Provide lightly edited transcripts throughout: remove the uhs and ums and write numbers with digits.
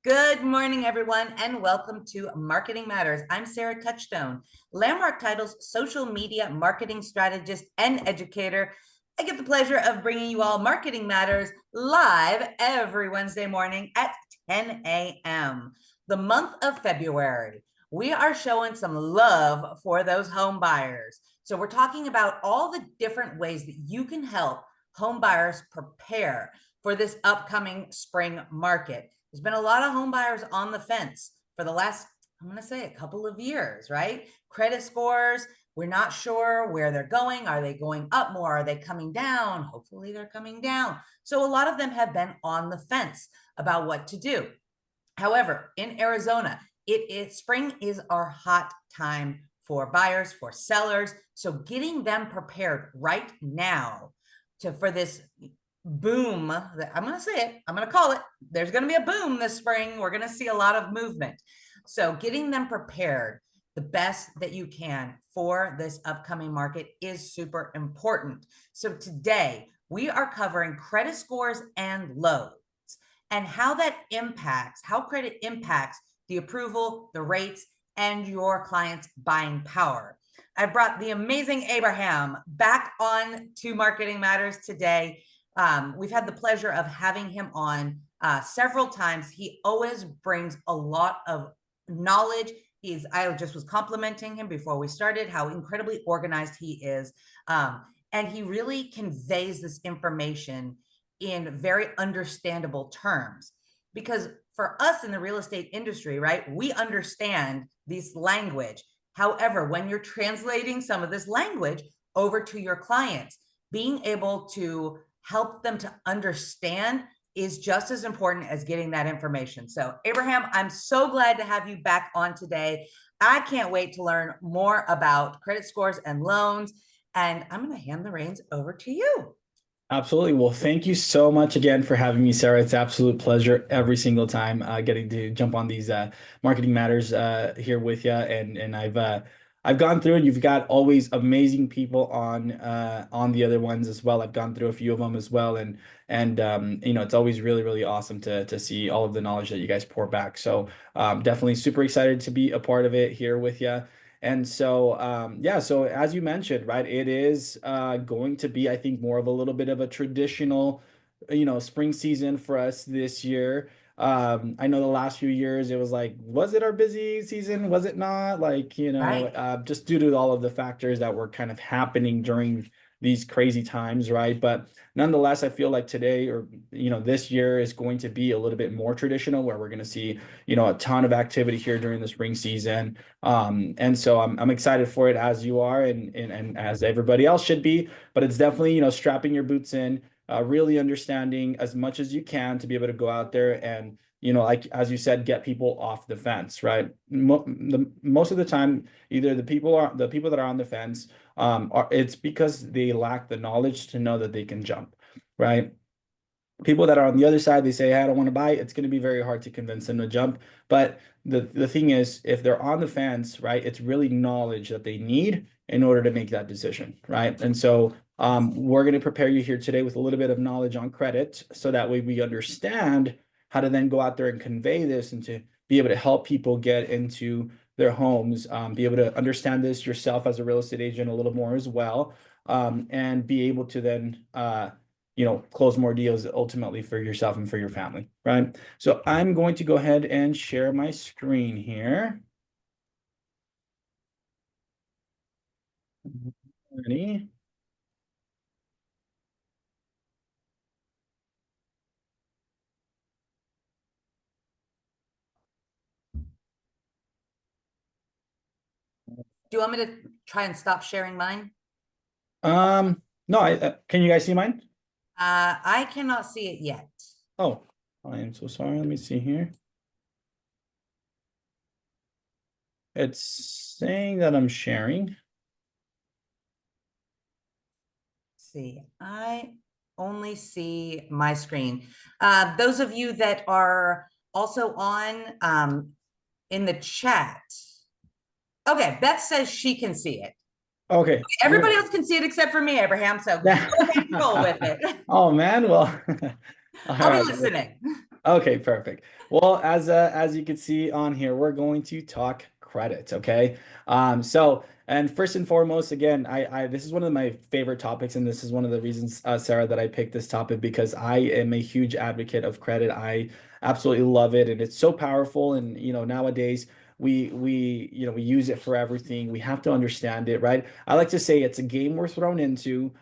Good morning, everyone, and welcome to Marketing Matters. I'm Sarah Touchstone, Landmark Title's social media marketing strategist and educator. I get the pleasure of bringing you all Marketing Matters live every Wednesday morning at 10 a.m. The month of February, we are showing some love for those home buyers. So we're talking about all the different ways that you can help home buyers prepare for this upcoming spring market. There's been a lot of home buyers on the fence for the last, I'm going to say, a couple of years, right? Credit scores, we're not sure where they're going. Are they going up more? Are they coming down? Hopefully they're coming down. So a lot of them have been on the fence about what to do. However, in Arizona, spring is our hot time for buyers, for sellers. So getting them prepared right now for this boom, I'm going to say it, I'm going to call it, there's going to be a boom this spring. We're going to see a lot of movement. So getting them prepared the best that you can for this upcoming market is super important. So today we are covering credit scores and loans and how credit impacts the approval, the rates, and your client's buying power. I brought the amazing Abraham back on to Marketing Matters today. We've had the pleasure of having him on several times. He always brings a lot of knowledge. I just was complimenting him before we started how incredibly organized he is. And he really conveys this information in very understandable terms. Because for us in the real estate industry, right, we understand this language. However, when you're translating some of this language over to your clients, being able to help them to understand is just as important as getting that information. So Abraham, I'm so glad to have you back on today. I can't wait to learn more about credit scores and loans, and I'm going to hand the reins over to you. Absolutely. Well, thank you so much again for having me, Sarah. It's an absolute pleasure every single time getting to jump on these Marketing Matters here with you. And I've gone through, and you've got always amazing people on the other ones as well. I've gone through a few of them as well, and it's always really awesome to see all of the knowledge that you guys pour back. So definitely super excited to be a part of it here with you. And so, yeah, so as you mentioned, right, it is going to be, I think, more of a little bit of a traditional, spring season for us this year. I know the last few years it was like, was it our busy season? Was it not? Like, Right. just due to all of the factors that were kind of happening during these crazy times, right? But nonetheless, I feel like today or, this year is going to be a little bit more traditional where we're going to see, a ton of activity here during the spring season. And so I'm excited for it as you are and as everybody else should be, but it's definitely, strapping your boots in, really understanding as much as you can to be able to go out there and, like, as you said, get people off the fence, right? Most of the time, either the people that are on the fence, it's because they lack the knowledge to know that they can jump, right? People that are on the other side, they say, hey, I don't want to buy. It's going to be very hard to convince them to jump. But the thing is, if they're on the fence, right, it's really knowledge that they need in order to make that decision, right? And so we're going to prepare you here today with a little bit of knowledge on credit, so that way we understand how to then go out there and convey this and to be able to help people get into their homes, be able to understand this yourself as a real estate agent a little more as well, and be able to then close more deals ultimately for yourself and for your family, right? So I'm going to go ahead and share my screen here. Ready? Do you want me to try and stop sharing mine? No, can you guys see mine? I cannot see it yet. Oh, I am so sorry. Let me see here. It's saying that I'm sharing. Let's see, I only see my screen. Those of you that are also on in the chat. Okay, Beth says she can see it. Okay. Everybody else can see it except for me, Abraham. So go ahead and roll with it. Oh man, well, all I'll be right. listening. Okay, perfect. Well, as you can see on here, we're going to talk credit, okay? And first and foremost, again, I this is one of my favorite topics, and this is one of the reasons, Sarah, that I picked this topic because I am a huge advocate of credit. I absolutely love it, and it's so powerful. And nowadays we use it for everything. We have to understand it, right? I like to say it's a game we're thrown into.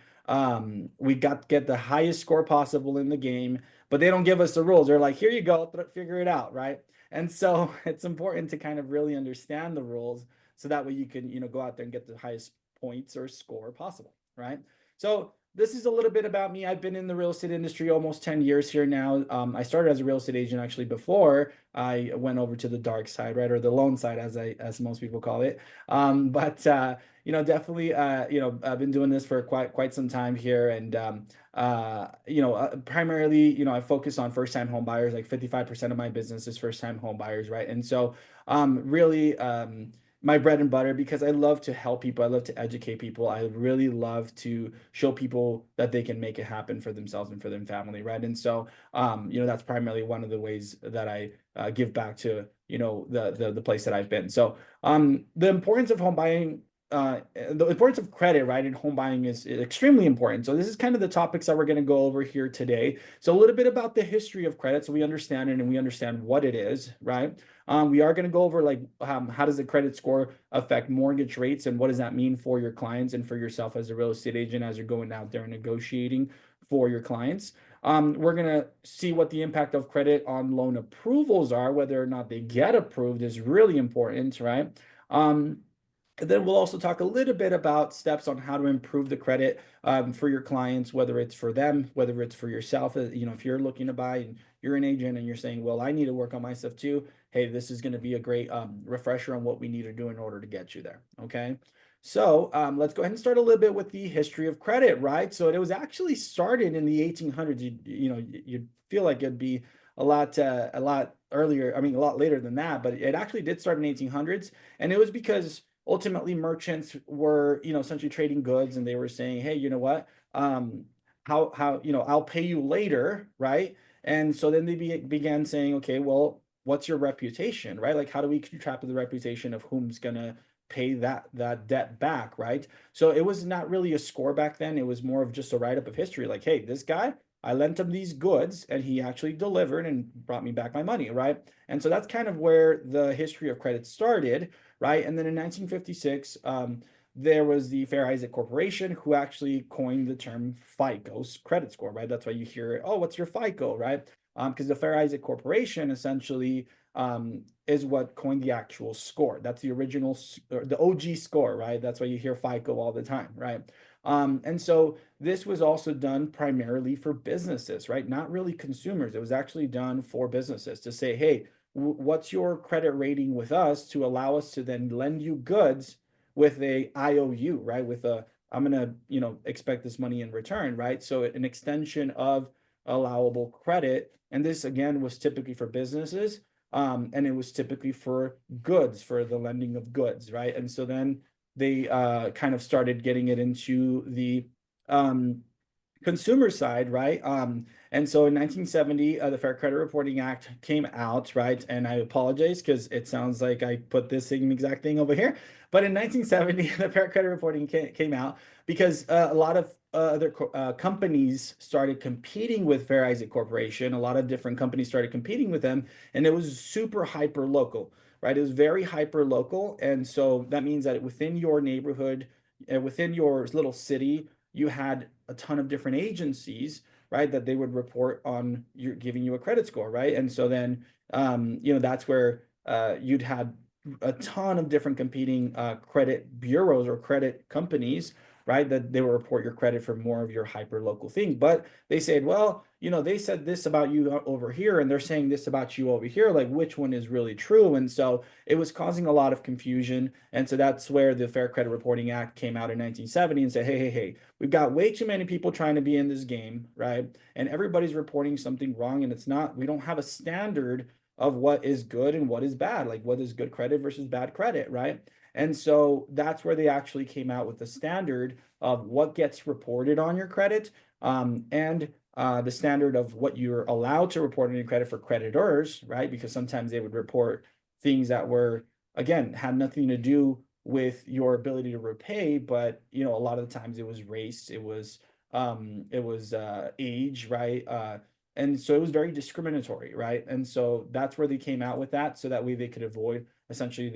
We got to get the highest score possible in the game, but they don't give us the rules. They're like, here you go, figure it out, right? And so it's important to kind of really understand the rules so that way you can, go out there and get the highest points or score possible, right? So this is a little bit about me. I've been in the real estate industry almost 10 years here now. I started as a real estate agent actually before I went over to the dark side, right? Or the loan side, as most people call it. But definitely, I've been doing this for quite some time here, and primarily, I focus on first-time home buyers. Like 55% of my business is first-time home buyers, right? And so, really, my bread and butter, because I love to help people, I love to educate people. I really love to show people that they can make it happen for themselves and for their family, right? And so, that's primarily one of the ways that I give back to, the place that I've been. So, the importance of home buying, the importance of credit, right, in home buying is extremely important. So this is kind of the topics that we're going to go over here today. So a little bit about the history of credit, so we understand it and we understand what it is, right? We are going to go over like how does the credit score affect mortgage rates and what does that mean for your clients and for yourself as a real estate agent as you're going out there and negotiating for your clients. We're going to see what the impact of credit on loan approvals are, whether or not they get approved is really important, right? And then we'll also talk a little bit about steps on how to improve the credit for your clients, whether it's for them, whether it's for yourself. If you're looking to buy and you're an agent and you're saying, well, I need to work on my stuff too. Hey, this is going to be a great refresher on what we need to do in order to get you there. Okay. So let's go ahead and start a little bit with the history of credit, right? So it was actually started in the 1800s. You'd feel like it'd be a lot earlier. I mean, a lot later than that, but it actually did start in 1800s, and it was because ultimately merchants were essentially trading goods, and they were saying, hey, you know what, how I'll pay you later, right? And so then they began saying, okay, well, what's your reputation, right? Like, how do we keep track of the reputation of whom's gonna pay that debt back, right? So it was not really a score back then. It was more of just a write-up of history, like, hey, this guy, I lent him these goods and he actually delivered and brought me back my money, right? And so that's kind of where the history of credit started, right? And then in 1956, there was the Fair Isaac Corporation who actually coined the term FICO's credit score, right? That's why you hear, oh, what's your FICO, right? Because the Fair Isaac Corporation essentially is what coined the actual score. That's the original, or the OG score, right? That's why you hear FICO all the time, right? And so this was also done primarily for businesses, right? Not really consumers. It was actually done for businesses to say, hey, what's your credit rating with us to allow us to then lend you goods with a IOU, right? With a, I'm gonna, expect this money in return, right? So an extension of allowable credit. And this again was typically for businesses, and it was typically for goods, for the lending of goods, right? And so then they kind of started getting it into the consumer side, right? And so in 1970, the Fair Credit Reporting Act came out, right? And I apologize because it sounds like I put this same exact thing over here. But in 1970, the Fair Credit Reporting came out because a lot of other companies started competing with Fair Isaac Corporation. A lot of different companies started competing with them, and it was super hyper local, right? It was very hyper local. And so that means that within your neighborhood, within your little city, you had a ton of different agencies, right, that they would report on you giving you a credit score, right? And so then that's where you'd had a ton of different competing credit bureaus or credit companies, right, that they will report your credit for more of your hyper local thing. But they said, well, they said this about you over here and they're saying this about you over here, like which one is really true? And so it was causing a lot of confusion. And so that's where the Fair Credit Reporting Act came out in 1970 and said, hey, we've got way too many people trying to be in this game, right? And everybody's reporting something wrong, and we don't have a standard of what is good and what is bad, like what is good credit versus bad credit, right? And so that's where they actually came out with the standard of what gets reported on your credit, and the standard of what you're allowed to report on your credit for creditors, right? Because sometimes they would report things that were, again, had nothing to do with your ability to repay, but a lot of the times it was race, it was age, right? And so it was very discriminatory, right? And so that's where they came out with that, so that way they could avoid essentially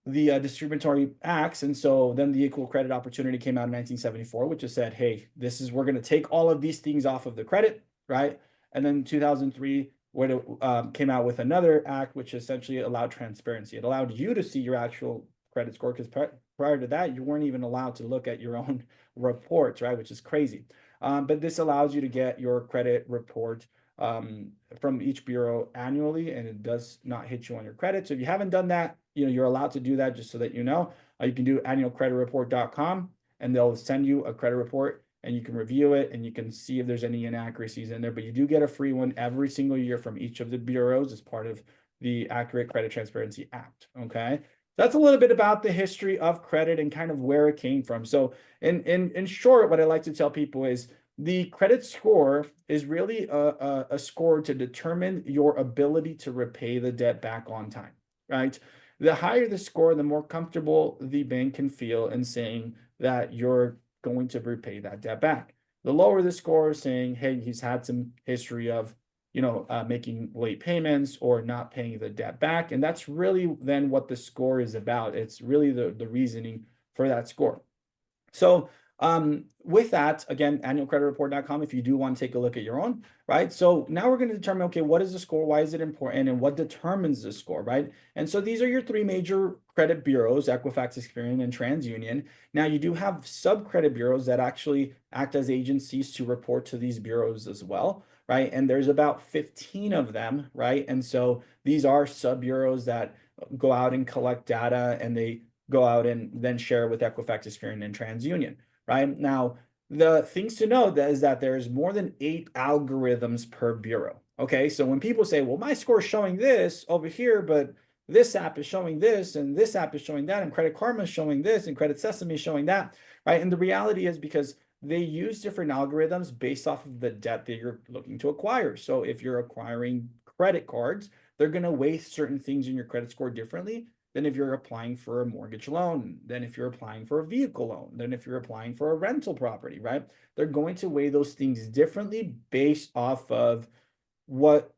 the discriminatory acts. And so then the Equal Credit Opportunity came out in 1974, which has said, hey, we're going to take all of these things off of the credit, right? And then 2003, where it came out with another act, which essentially allowed transparency. It allowed you to see your actual credit score, because prior to that, you weren't even allowed to look at your own reports, right? Which is crazy. But this allows you to get your credit report from each bureau annually, and it does not hit you on your credit. So if you haven't done that, you're allowed to do that, just so that you know. You can do annualcreditreport.com, and they'll send you a credit report, and you can review it, and you can see if there's any inaccuracies in there. But you do get a free one every single year from each of the bureaus as part of the Accurate Credit Transparency Act. Okay. That's a little bit about the history of credit and kind of where it came from. So in short, what I like to tell people is the credit score is really a score to determine your ability to repay the debt back on time, right? The higher the score, the more comfortable the bank can feel in saying that you're going to repay that debt back. The lower the score, saying, hey, he's had some history of making late payments or not paying the debt back. And that's really then what the score is about. It's really the reasoning for that score. So with that, again, annualcreditreport.com, if you do want to take a look at your own, right? So now we're going to determine, okay, what is the score? Why is it important? And what determines the score, right? And so these are your three major credit bureaus: Equifax, Experian, and TransUnion. Now you do have sub-credit bureaus that actually act as agencies to report to these bureaus as well, right? And there's about 15 of them, right? And so these are sub-bureaus that go out and collect data, and they go out and then share with Equifax, Experian, and TransUnion, right? Now, the things to know is that there's more than 8 algorithms per bureau. Okay, so when people say, well, my score is showing this over here, but this app is showing this, and this app is showing that, and Credit Karma is showing this, and Credit Sesame is showing that, right? And the reality is, because they use different algorithms based off of the debt that you're looking to acquire. So if you're acquiring credit cards, they're going to weigh certain things in your credit score differently than if you're applying for a mortgage loan, than if you're applying for a vehicle loan, than if you're applying for a rental property, right? They're going to weigh those things differently based off of what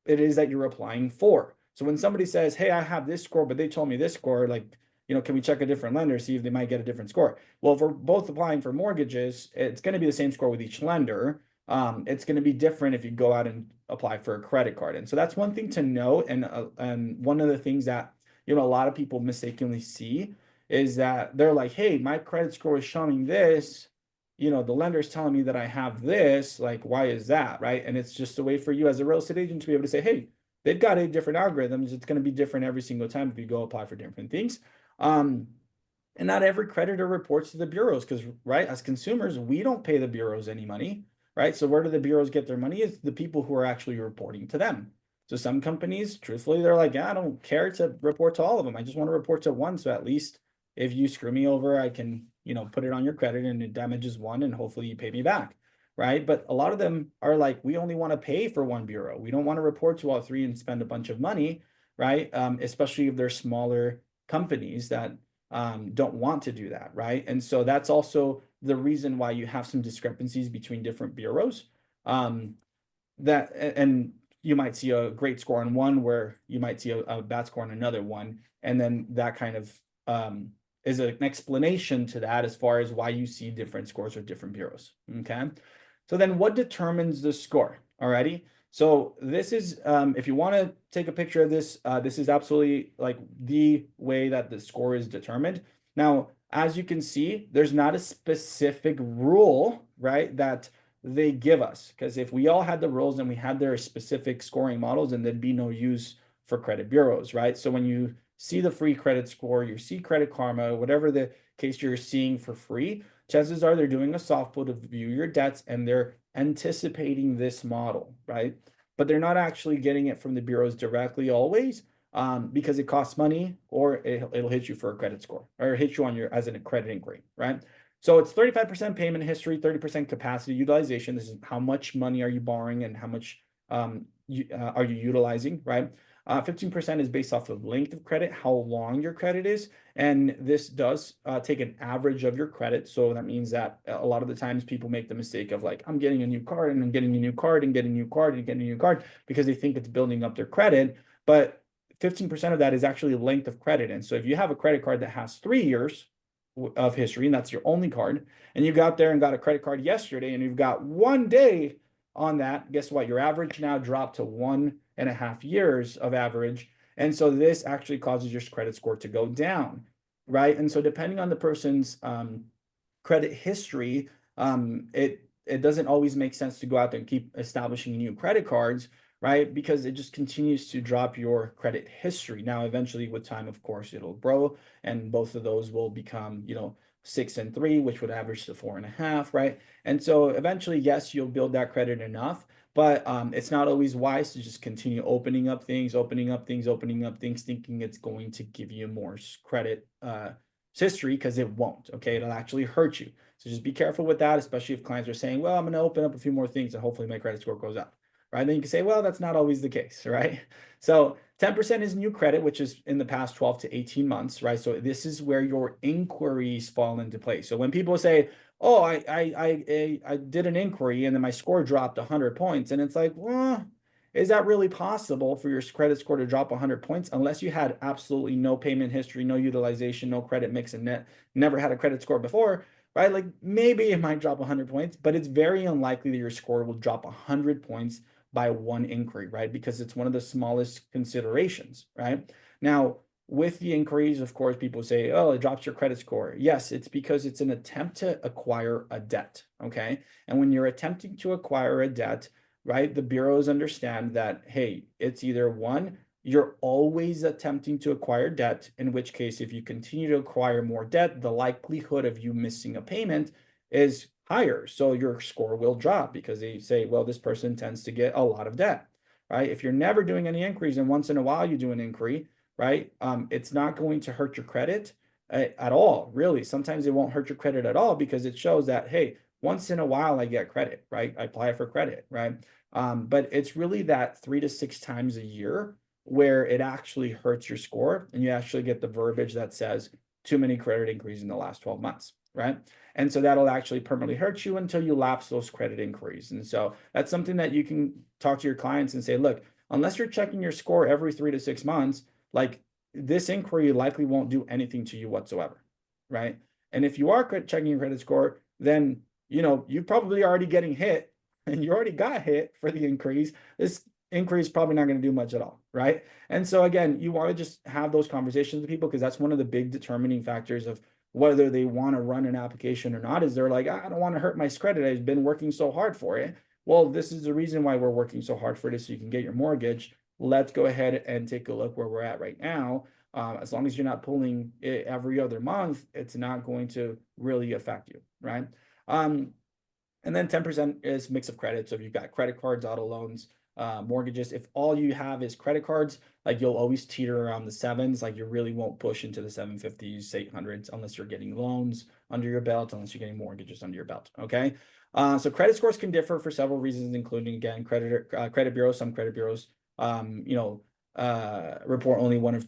it is that you're applying for. So when somebody says, hey, I have this score, but they told me this score, like, can we check a different lender, see if they might get a different score? Well, if we're both applying for mortgages, it's going to be the same score with each lender. It's going to be different if you go out and apply for a credit card. And so that's one thing to note. And one of the things that, a lot of people mistakenly see is that they're like, hey, my credit score is showing this, the lender's telling me that I have this, like, why is that, right? And it's just a way for you as a real estate agent to be able to say, hey, they've got 8 different algorithms. It's going to be different every single time if you go apply for different things. And not every creditor reports to the bureaus, because, right, as consumers, we don't pay the bureaus any money, right? So where do the bureaus get their money? Is the people who are actually reporting to them. So some companies, truthfully, they're like, yeah, I don't care to report to all of them. I just want to report to one. So at least if you screw me over, I can, put it on your credit, and it damages one, and hopefully you pay me back, right? But a lot of them are like, we only want to pay for one bureau. We don't want to report to all 3 and spend a bunch of money, right? Especially if they're smaller companies that don't want to do that, right? And so that's also the reason why you have some discrepancies between different bureaus. And you might see a great score on one, where you might see a bad score on another one, and then that kind of is an explanation to that as far as why you see different scores or different bureaus. Okay, so then what determines the score? Alrighty. So this is, if you want to take a picture of this, this is absolutely like the way that the score is determined. Now, as you can see, there's not a specific rule, right, that they give us, because if we all had the rules and we had their specific scoring models, then there'd be no use for credit bureaus, right? So when you see the free credit score, you see Credit Karma, whatever the case you're seeing for free, chances are they're doing a soft pull to view your debts, and they're anticipating this model, right? But they're not actually getting it from the bureaus directly always, because it costs money, or it'll hit you for a credit score, or hit you on your as an credit inquiry, right? So it's 35% payment history, 30% capacity utilization. This is how much money are you borrowing and how much are you utilizing, right? 15% is based off of length of credit, how long your credit is. And this does take an average of your credit. So that means that a lot of the times people make the mistake of like, I'm getting a new card and I'm getting a new card and getting a new card and getting a new card because they think it's building up their credit. But 15% of that is actually length of credit. And so if you have a credit card that has 3 years of history and that's your only card, and you got there and got a credit card yesterday and you've got 1 day on that, guess what? Your average now dropped to 1.5 years of average. And so this actually causes your credit score to go down, right? And so depending on the person's credit history, it doesn't always make sense to go out there and keep establishing new credit cards, right? Because it just continues to drop your credit history. Now, eventually with time, of course, it'll grow and both of those will become, 6 and 3, which would average to 4.5, right? And so eventually, yes, you'll build that credit enough, but it's not always wise to just continue opening up things, thinking it's going to give you more credit history, because it won't. Okay, it'll actually hurt you. So just be careful with that, especially if clients are saying, well, I'm going to open up a few more things and hopefully my credit score goes up, right? Then you can say, well, that's not always the case, right? So 10% is new credit, which is in the past 12 to 18 months, right? So this is where your inquiries fall into place. So when people say, oh, I did an inquiry and then my score dropped 100 points, and it's like, well, is that really possible for your credit score to drop 100 points unless you had absolutely no payment history, no utilization, no credit mix, and never had a credid score before, right? Like maybe it might drop 100 points, but it's very unlikely that your score will drop 100 points by one inquiry, right? Because it's one of the smallest considerations, right? Now, with the inquiries, of course, people say, oh, it drops your credit score. Yes, it's because it's an attempt to acquire a debt, okay? And when you're attempting to acquire a debt, right, the bureaus understand that, hey, it's either one, you're always attempting to acquire debt, in which case, if you continue to acquire more debt, the likelihood of you missing a payment is higher. So your score will drop because they say, well, this person tends to get a lot of debt, right? If you're never doing any inquiries and once in a while you do an inquiry, right? It's not going to hurt your credit at all, really. Sometimes it won't hurt your credit at all because it shows that, hey, once in a while I get credit, right? I apply for credit, right? But it's really that 3 to 6 times a year where it actually hurts your score and you actually get the verbiage that says too many credit inquiries in the last 12 months, right? And so that'll actually permanently hurt you until you lapse those credit inquiries. And so that's something that you can talk to your clients and say, look, unless you're checking your score every 3 to 6 months, like this inquiry likely won't do anything to you whatsoever, right? And if you are checking your credit score, then, you're probably already getting hit and you already got hit for the increase. This inquiry is probably not going to do much at all, right? And so again, you want to just have those conversations with people because that's one of the big determining factors of whether they want to run an application or not. Is they're like, I don't want to hurt my credit. I've been working so hard for it. Well, this is the reason why we're working so hard for this, so you can get your mortgage. Let's go ahead and take a look where we're at right now. As long as you're not pulling it every other month, it's not going to really affect you, right? And then 10% is mix of credit. So if you've got credit cards, auto loans, mortgages, if all you have is credit cards, like you'll always teeter around the sevens, like you really won't push into the 750s, 800s unless you're getting loans under your belt, unless you're getting mortgages under your belt. Okay. So credit scores can differ for several reasons, including again, credit bureaus. Some credit bureaus, report only one of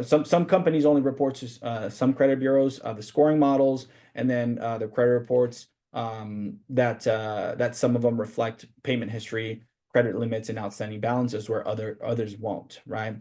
some companies only report to some credit bureaus, the scoring models, and then the credit reports that some of them reflect payment history, credit limits, and outstanding balances where others won't, right?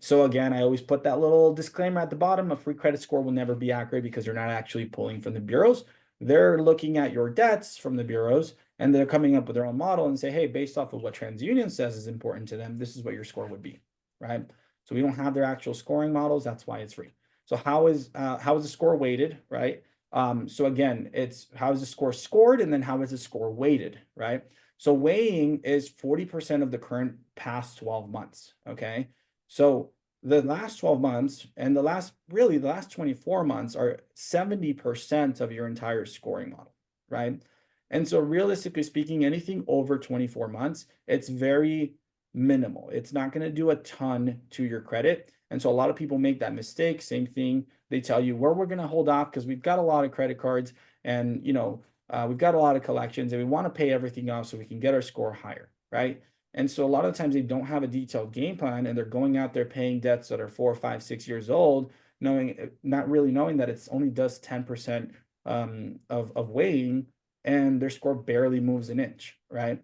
So again, I always put that little disclaimer at the bottom. A free credit score will never be accurate because they're not actually pulling from the bureaus. They're looking at your debts from the bureaus and they're coming up with their own model and say, hey, based off of what TransUnion says is important to them, this is what your score would be, right? So we don't have their actual scoring models. That's why it's free. So how is the score weighted, right? So again, it's how is the score scored and then how is the score weighted, right? So weighing is 40% of the current past 12 months, okay? So the last 12 months and the last 24 months are 70% of your entire scoring model, right? And so realistically speaking, anything over 24 months, it's very minimal. It's not going to do a ton to your credit. And so a lot of people make that mistake. Same thing. They tell you, well, we're going to hold off because we've got a lot of credit cards and, we've got a lot of collections and we want to pay everything off so we can get our score higher, right? And so a lot of times they don't have a detailed game plan and they're going out there paying debts that are 4, 5, 6 years old, not really knowing that it's only does 10% of weighting and their score barely moves an inch, right?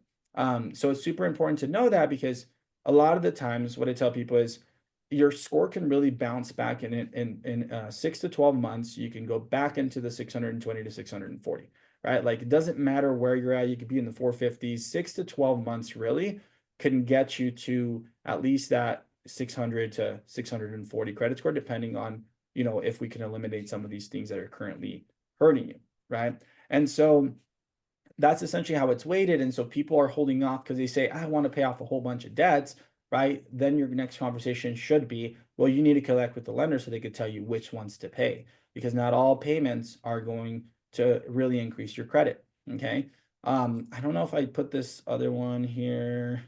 So it's super important to know that because a lot of the times what I tell people is your score can really bounce back in 6 to 12 months. You can go back into the 620 to 640, right? Like it doesn't matter where you're at. You could be in the 450s. 6 to 12 months really can get you to at least that 600 to 640 credit score, depending on, if we can eliminate some of these things that are currently hurting you, right? And so that's essentially how it's weighted. And so people are holding off because they say, I want to pay off a whole bunch of debts, right? Then your next conversation should be, well, you need to collect with the lender so they could tell you which ones to pay, because not all payments are going to really increase your credit. Okay. I don't know if I put this other one here.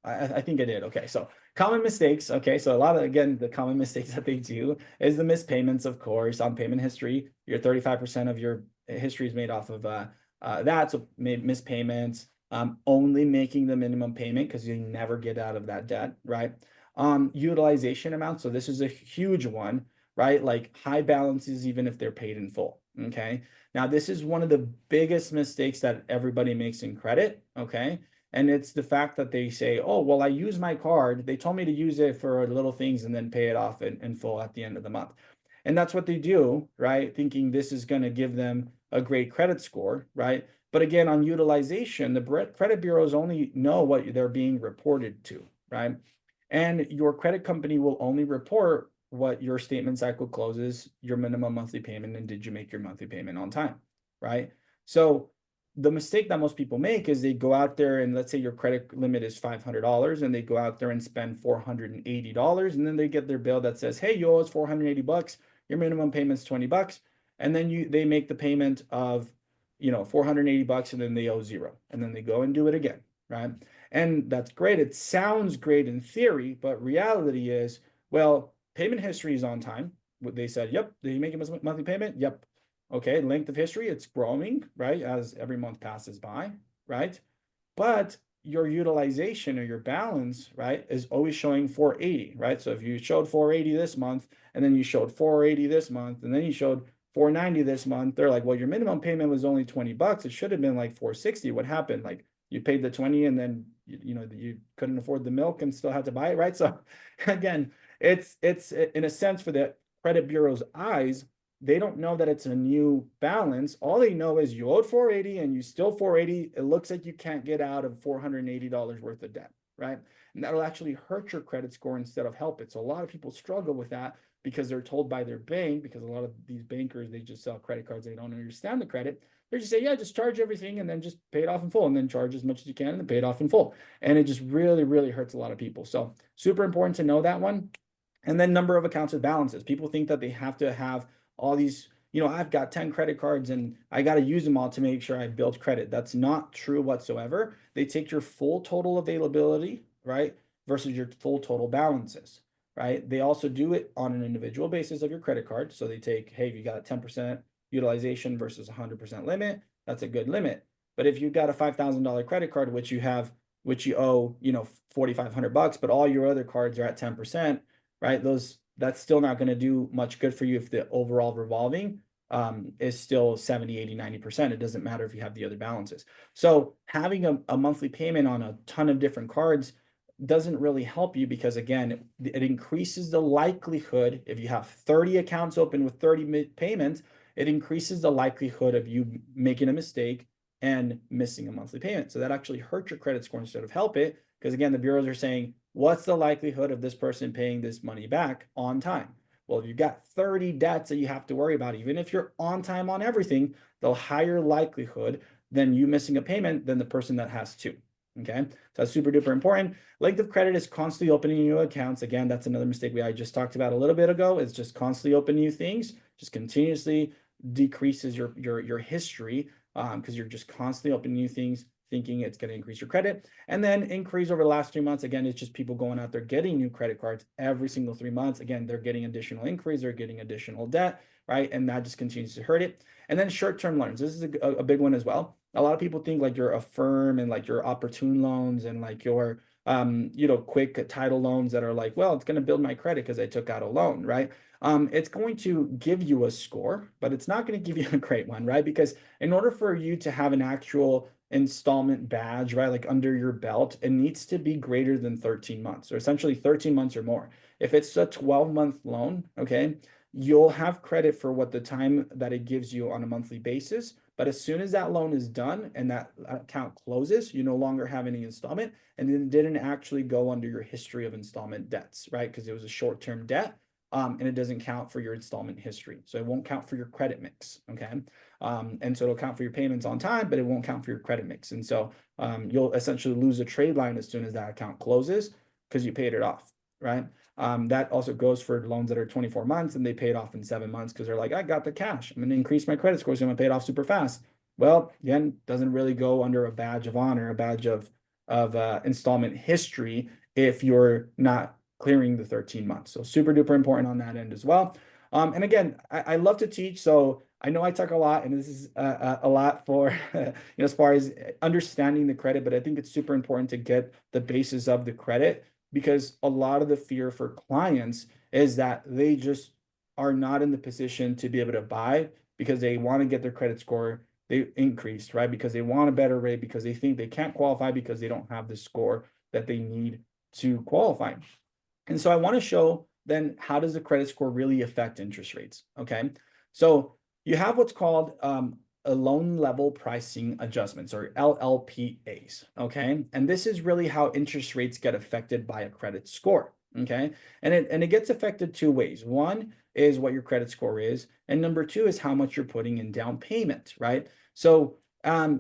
I think I did. Okay, so common mistakes. Okay, so a lot of, again, the common mistakes that they do is the missed payments, of course, on payment history. Your 35% of your history is made off of that. So missed payments, only making the minimum payment because you never get out of that debt, right? Utilization amount. So this is a huge one, right? Like high balances, even if they're paid in full. Okay. Now, this is one of the biggest mistakes that everybody makes in credit. Okay. And it's the fact that they say, oh, well, I use my card. They told me to use it for little things and then pay it off in full at the end of the month. And that's what they do, right? Thinking this is going to give them a great credit score, right? But again, on utilization, the credit bureaus only know what they're being reported to, right? And your credit company will only report what your statement cycle closes, your minimum monthly payment, and did you make your monthly payment on time, right? So the mistake that most people make is they go out there and let's say your credit limit is $500 and they go out there and spend $480 and then they get their bill that says, hey, you owe us $480, your minimum payment's $20. And then they make the payment of, $480 and then they owe zero. And then they go and do it again, right? And that's great. It sounds great in theory, but reality is, well, payment history is on time. They said, yep, did you make a monthly payment? Yep. Okay, length of history, it's growing, right, as every month passes by, right? But your utilization or your balance, right, is always showing 480, right? So if you showed 480 this month, and then you showed 480 this month, and then you showed 490 this month, they're like, well, your minimum payment was only $20. It should have been like 460. What happened? Like you paid the 20 and then you couldn't afford the milk and still had to buy it, right? So again, it's in a sense for the credit bureau's eyes, they don't know that it's a new balance. All they know is you owed 480 and you still 480. It looks like you can't get out of $480 worth of debt, right? And that'll actually hurt your credit score instead of help it. So a lot of people struggle with that because they're told by their bank, because a lot of these bankers, they just sell credit cards. They don't understand the credit. They just say, yeah, just charge everything and then just pay it off in full and then charge as much as you can and then pay it off in full. And it just really, really hurts a lot of people. So super important to know that one. And then number of accounts with balances. People think that they have to have all these, I've got 10 credit cards and I got to use them all to make sure I build credit. That's not true whatsoever. They take your full total availability, right, versus your full total balances, right? They also do it on an individual basis of your credit card. So they take, hey, if you got a 10% utilization versus 100% limit, that's a good limit. But if you've got a $5,000 credit card, which you owe, $4,500, but all your other cards are at 10%, right? That's still not going to do much good for you if the overall revolving is still 70, 80, 90%. It doesn't matter if you have the other balances. So having a monthly payment on a ton of different cards doesn't really help you because, again, it increases the likelihood. If you have 30 accounts open with 30 payments, it increases the likelihood of you making a mistake and missing a monthly payment. So that actually hurts your credit score instead of help it. Because again, the bureaus are saying, what's the likelihood of this person paying this money back on time? Well, if you've got 30 debts that you have to worry about, even if you're on time on everything, the higher likelihood than you missing a payment than the person that has two. Okay, so that's super duper important. Length of credit is constantly opening new accounts. Again, that's another mistake I just talked about a little bit ago. It's just constantly open new things, just continuously decreases your history because you're just constantly opening new things, thinking it's going to increase your credit. And then increase over the last 3 months. Again, it's just people going out there getting new credit cards every single 3 months. Again, they're getting additional increase, they're getting additional debt, right? And that just continues to hurt it. And then short-term loans. This is a big one as well. A lot of people think like your Affirm and like your opportune loans and like your quick title loans that are like, well, it's going to build my credit because I took out a loan, right? It's going to give you a score, but it's not going to give you a great one, right? Because in order for you to have an actual installment badge, right, like under your belt, it needs to be greater than 13 months, or essentially 13 months or more. If it's a 12-month loan, okay, you'll have credit for what the time that it gives you on a monthly basis. But as soon as that loan is done and that account closes, you no longer have any installment, and then didn't actually go under your history of installment debts, right? Because it was a short-term debt. And it doesn't count for your installment history. So it won't count for your credit mix, okay? And so it'll count for your payments on time, but it won't count for your credit mix. And so you'll essentially lose a trade line as soon as that account closes because you paid it off, right? That also goes for loans that are 24 months and they pay it off in 7 months because they're like, I got the cash. I'm going to increase my credit score, so I'm going to pay it off super fast. Well, again, doesn't really go under a badge of honor, a badge of installment history if you're not clearing the 13 months. So super duper important on that end as well. And again, I love to teach, so I know I talk a lot, and this is a lot for as far as understanding the credit, but I think it's super important to get the basis of the credit, because a lot of the fear for clients is that they just are not in the position to be able to buy because they want to get their credit score they increased, right? Because they want a better rate, because they think they can't qualify because they don't have the score that they need to qualify. And so I want to show then how does the credit score really affect interest rates, okay? So you have what's called a loan level pricing adjustments, or LLPAs, okay? And this is really how interest rates get affected by a credit score, okay? And it gets affected two ways. One is what your credit score is, and number two is how much you're putting in down payment, right? So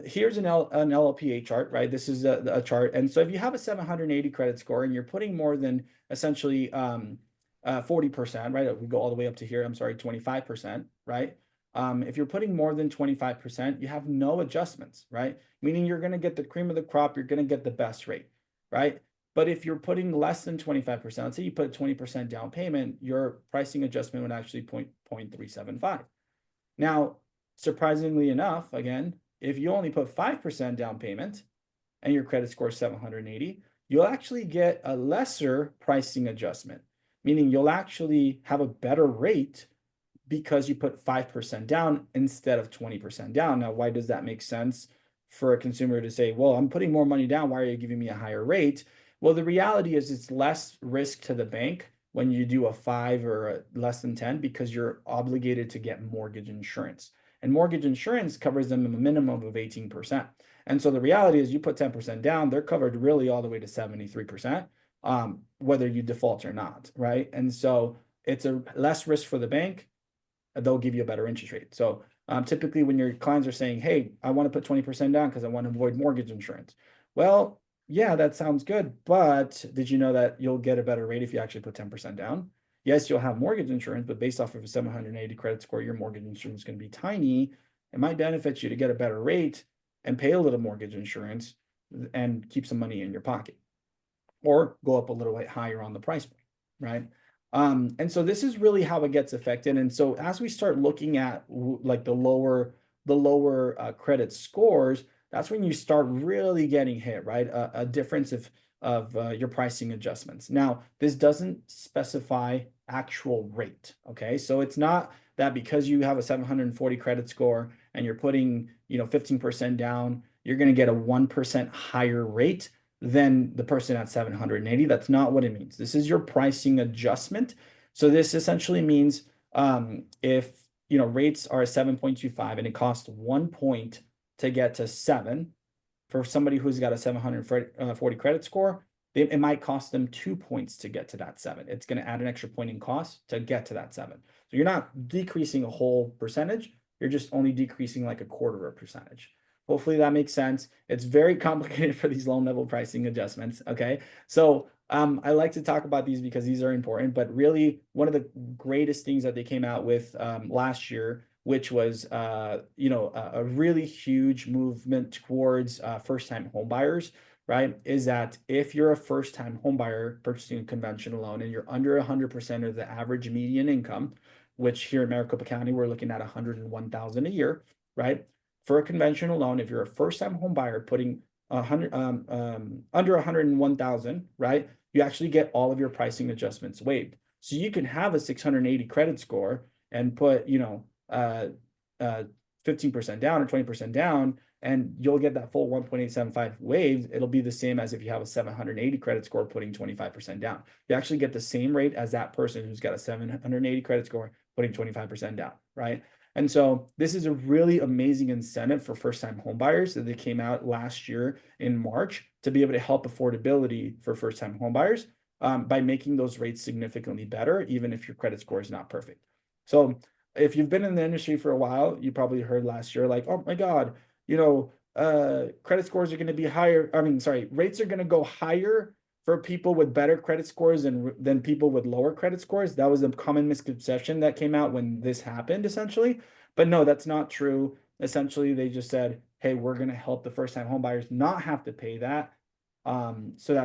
here's an LLPA chart, right? This is a chart. And so if you have a 780 credit score and you're putting more than essentially 40%, right? We go all the way up to here, I'm sorry, 25%, right? If you're putting more than 25%, you have no adjustments, right? Meaning you're going to get the cream of the crop, you're going to get the best rate, right? But if you're putting less than 25%, let's say you put 20% down payment, your pricing adjustment would actually 0.375. Now, surprisingly enough, again, if you only put 5% down payment and your credit score is 780, you'll actually get a lesser pricing adjustment, meaning you'll actually have a better rate because you put 5% down instead of 20% down. Now, why does that make sense for a consumer to say, well, I'm putting more money down, why are you giving me a higher rate? Well, the reality is it's less risk to the bank when you do a 5 or a less than 10, because you're obligated to get mortgage insurance. And mortgage insurance covers them a minimum of 18%. And so the reality is you put 10% down, they're covered really all the way to 73%, whether you default or not, right? And so it's a less risk for the bank. They'll give you a better interest rate. So typically when your clients are saying, hey, I want to put 20% down because I want to avoid mortgage insurance. Well, yeah, that sounds good. But did you know that you'll get a better rate if you actually put 10% down? Yes, you'll have mortgage insurance, but based off of a 780 credit score, your mortgage insurance is going to be tiny. It might benefit you to get a better rate and pay a little mortgage insurance and keep some money in your pocket, or go up a little bit higher on the price point, right? And so this is really how it gets affected. And so as we start looking at like the lower credit scores, that's when you start really getting hit, right? A difference of your pricing adjustments. Now, this doesn't specify actual rate, okay? So it's not that because you have a 740 credit score and you're putting, 15% down, you're going to get a 1% higher rate than the person at 780. That's not what it means. This is your pricing adjustment. So this essentially means if rates are 7.25 and it costs 1 point to get to 7, for somebody who's got a 740 credit score, it might cost them 2 points to get to that 7. It's going to add an extra point in cost to get to that 7. So you're not decreasing a whole percentage. You're just only decreasing like a quarter of a percentage. Hopefully that makes sense. It's very complicated for these loan level pricing adjustments, okay? So I like to talk about these because these are important, but really one of the greatest things that they came out with last year which was a really huge movement towards first-time home buyers, right? Is that if you're a first-time home buyer purchasing a conventional loan and you're under 100% of the average median income, which here in Maricopa County we're looking at 101,000 a year, right? For a conventional loan, if you're a first-time home buyer putting under 101,000, right? You actually get all of your pricing adjustments waived. So you can have a 680 credit score and put, 15% down or 20% down, and you'll get that full 1.875 waived. It'll be the same as if you have a 780 credit score putting 25% down. You actually get the same rate as that person who's got a 780 credit score putting 25% down, right? And so this is a really amazing incentive for first-time home buyers that they came out last year in March to be able to help affordability for first-time home buyers by making those rates significantly better, even if your credit score is not perfect. So if you've been in the industry for a while, you probably heard last year, like, oh my God, credit scores are going to be higher. I mean, sorry, rates are going to go higher for people with better credit scores than people with lower credit scores. That was a common misconception that came out when this happened, essentially. But no, that's not true. Essentially, they just said, hey, we're going to help the first-time home buyers not have to pay that, so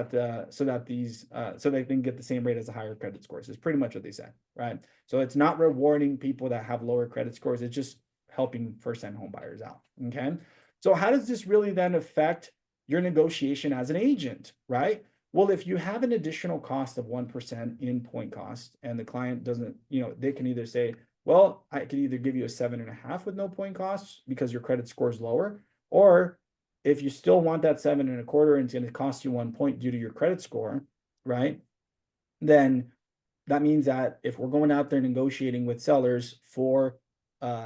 they can get the same rate as the higher credit scores. Is pretty much what they said, right? So it's not rewarding people that have lower credit scores. It's just helping first-time home buyers out. Okay. So how does this really then affect your negotiation as an agent, right? Well, if you have an additional cost of 1% in point cost and the client doesn't, they can either say, well, I could either give you a 7.5 with no point costs because your credit score is lower, or if you still want that 7.25 and it's going to cost you 1 point due to your credit score, right? Then that means that if we're going out there negotiating with sellers for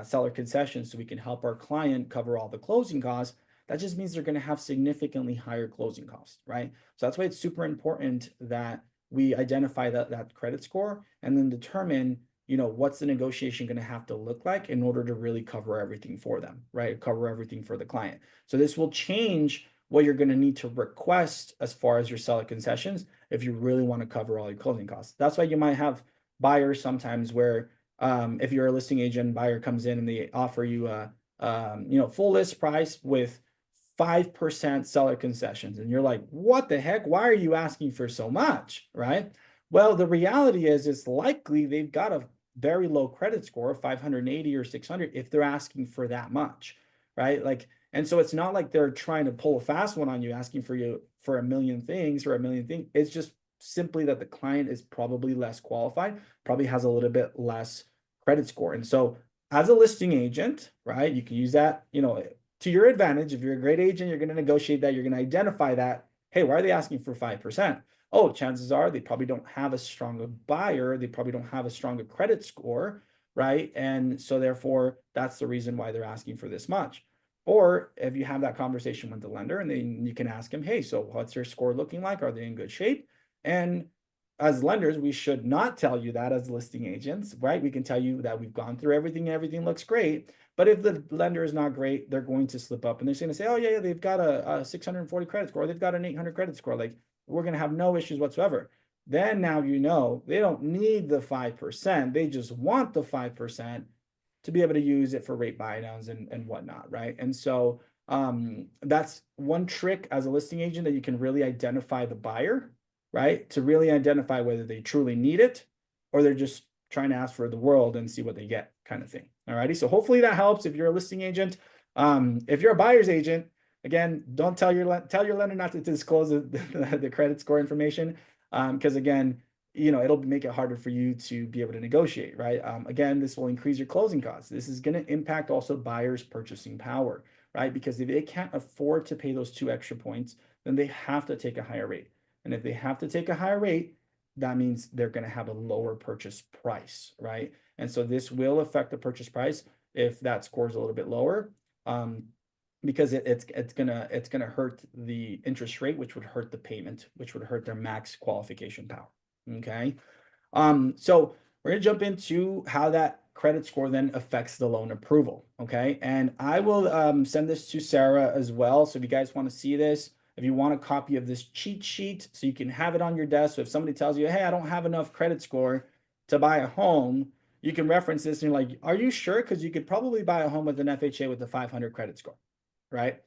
seller concessions so we can help our client cover all the closing costs, that just means they're going to have significantly higher closing costs, right? So that's why it's super important that we identify that credit score and then determine, what's the negotiation going to have to look like in order to really cover everything for them, right? Cover everything for the client. So this will change what you're going to need to request as far as your seller concessions if you really want to cover all your closing costs. That's why you might have buyers sometimes where if you're a listing agent, buyer comes in and they offer you a full list price with 5% seller concessions. And you're like, what the heck? Why are you asking for so much, right? Well, the reality is it's likely they've got a very low credit score, 580 or 600, if they're asking for that much, right? Like, and so it's not like they're trying to pull a fast one on you, asking for you for a million things or a million things. It's just simply that the client is probably less qualified, probably has a little bit less credit score. And so as a listing agent, right, you can use that, to your advantage. If you're a great agent, you're going to negotiate that. You're going to identify that, hey, why are they asking for 5%? Oh, chances are they probably don't have a stronger buyer. They probably don't have a stronger credit score, right? And so therefore, that's the reason why they're asking for this much. Or if you have that conversation with the lender and then you can ask them, hey, so what's their score looking like? Are they in good shape? And as lenders, we should not tell you that as listing agents, right? We can tell you that we've gone through everything, everything looks great. But if the lender is not great, they're going to slip up and they're going to say, oh, yeah, they've got a 640 credit score. They've got an 800 credit score. Like, we're going to have no issues whatsoever. Then now they don't need the 5%. They just want the 5% to be able to use it for rate buy downs and whatnot, right? And so that's one trick as a listing agent, that you can really identify the buyer, right? To really identify whether they truly need it or they're just trying to ask for the world and see what they get, kind of thing. All righty. So hopefully that helps if you're a listing agent. If you're a buyer's agent, again, don't tell your lender not to disclose the credit score information, because again, it'll make it harder for you to be able to negotiate, right? Again, this will increase your closing costs. This is going to impact also buyers' purchasing power, right? Because if they can't afford to pay those 2 extra points, then they have to take a higher rate. And if they have to take a higher rate, that means they're going to have a lower purchase price, right? And so this will affect the purchase price if that score is a little bit lower, because it's gonna hurt the interest rate, which would hurt the payment, which would hurt their max qualification power. Okay, so we're gonna jump into how that credit score then affects the loan approval. Okay, and I will send this to Sarah as well. So if you guys want to see this, if you want a copy of this cheat sheet so you can have it on your desk. So if somebody tells you, hey, I don't have enough credit score to buy a home, you can reference this and you're like, are you sure? Because you could probably buy a home with an FHA with a 500 credit score, right?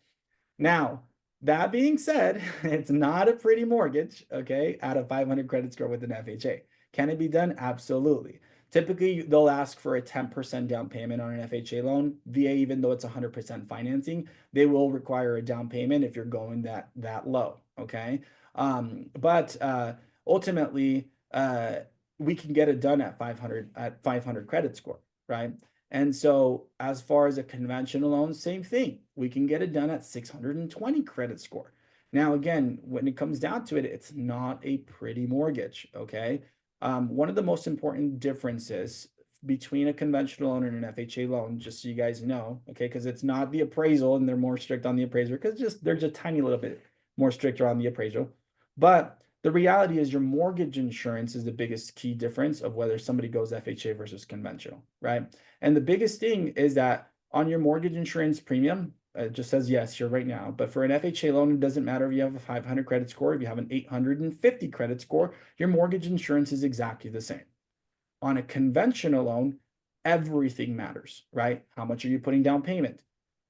Now, that being said, it's not a pretty mortgage, okay, at a 500 credit score with an FHA. Can it be done? Absolutely. Typically, they'll ask for a 10% down payment on an FHA loan. VA, even though it's 100% financing, they will require a down payment if you're going that low, okay? But ultimately, we can get it done at 500 credit score, right? And so as far as a conventional loan, same thing. We can get it done at 620 credit score. Now, again, when it comes down to it, it's not a pretty mortgage, okay? One of the most important differences between a conventional loan and an FHA loan, just so you guys know, okay, because it's not the appraisal and they're more strict on the appraiser because they're just tiny little bit more stricter on the appraisal. But the reality is your mortgage insurance is the biggest key difference of whether somebody goes FHA versus conventional, right? And the biggest thing is that on your mortgage insurance premium, it just says yes here right now. But for an FHA loan, it doesn't matter if you have a 500 credit score, if you have an 850 credit score, your mortgage insurance is exactly the same. On a conventional loan, everything matters, right? How much are you putting down payment?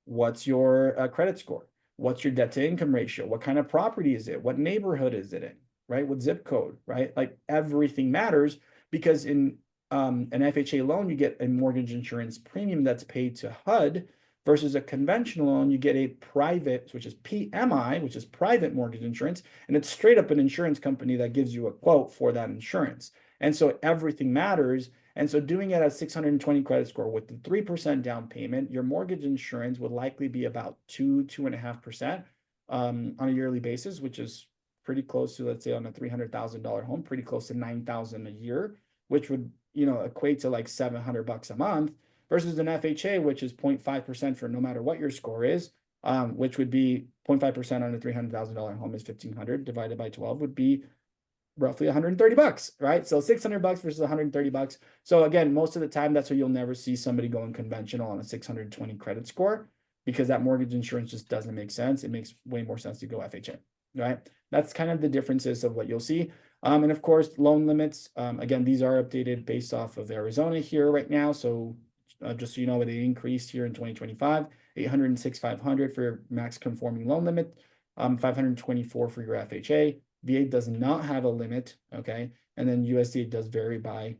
What's your credit score? What's your debt to income ratio? What kind of property is it? What neighborhood is it in? Right? What zip code? Right? Like everything matters because in an FHA loan, you get a mortgage insurance premium that's paid to HUD versus a conventional loan, you get a private, which is PMI, which is private mortgage insurance, and it's straight up an insurance company that gives you a quote for that insurance. And so everything matters. And so doing it at 620 credit score with the 3% down payment, your mortgage insurance would likely be about 2.5% on a yearly basis, which is pretty close to, let's say on a $300,000 home, pretty close to $9,000 a year, which would, equate to like $700 a month versus an FHA, which is 0.5% for no matter what your score is, which would be 0.5% on a $300,000 home is 1,500 divided by 12 would be roughly $130, right? So $600 versus $130. So again, most of the time, that's why you'll never see somebody going conventional on a 620 credit score because that mortgage insurance just doesn't make sense. It makes way more sense to go FHA, right? That's kind of the differences of what you'll see. And of course, loan limits. Again, these are updated based off of Arizona here right now. So just so you know, they increased here in 2025, 806,500 for your max conforming loan limit, 524 for your FHA. VA does not have a limit, okay? And then USDA does vary by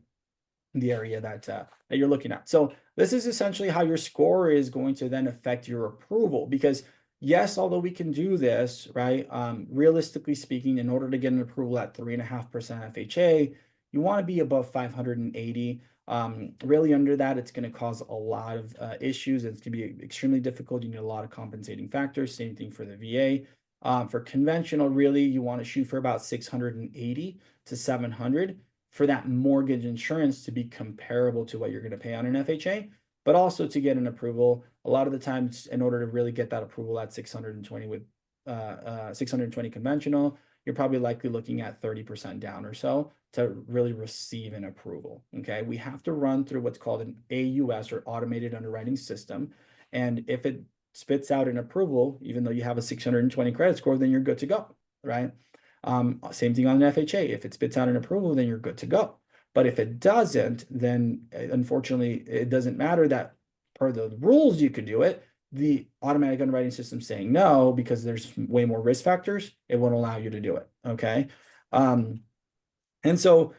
the area that you're looking at. So this is essentially how your score is going to then affect your approval because yes, although we can do this, right? Realistically speaking, in order to get an approval at 3.5% FHA, you want to be above 580. Really under that, it's going to cause a lot of issues. It's going to be extremely difficult. You need a lot of compensating factors. Same thing for the VA. For conventional, really, you want to shoot for about 680 to 700 for that mortgage insurance to be comparable to what you're going to pay on an FHA, but also to get an approval. A lot of the times, in order to really get that approval at 620 with 620 conventional, you're probably likely looking at 30% down or so to really receive an approval. Okay, we have to run through what's called an AUS or automated underwriting system, and if it spits out an approval, even though you have a 620 credit score, then you're good to go, right? Same thing on an FHA. If it spits out an approval, then you're good to go. But if it doesn't, then unfortunately, it doesn't matter that per the rules you could do it. The automatic underwriting system saying no because there's way more risk factors. It won't allow you to do it. Okay, and so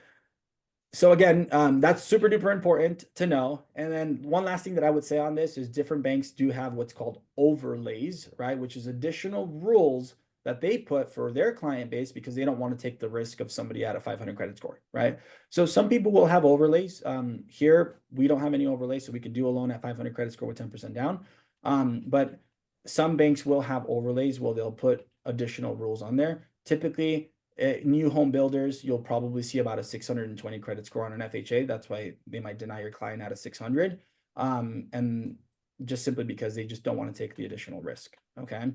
again, that's super duper important to know. And then one last thing that I would say on this is different banks do have what's called overlays, right? Which is additional rules that they put for their client base because they don't want to take the risk of somebody at a 500 credit score, right? So some people will have overlays. Here, we don't have any overlays, so we can do a loan at 500 credit score with 10% down. But some banks will have overlays where they'll put additional rules on there. Typically, new home builders, you'll probably see about a 620 credit score on an FHA. That's why they might deny your client at a 600. And just simply because they just don't want to take the additional risk. Okay.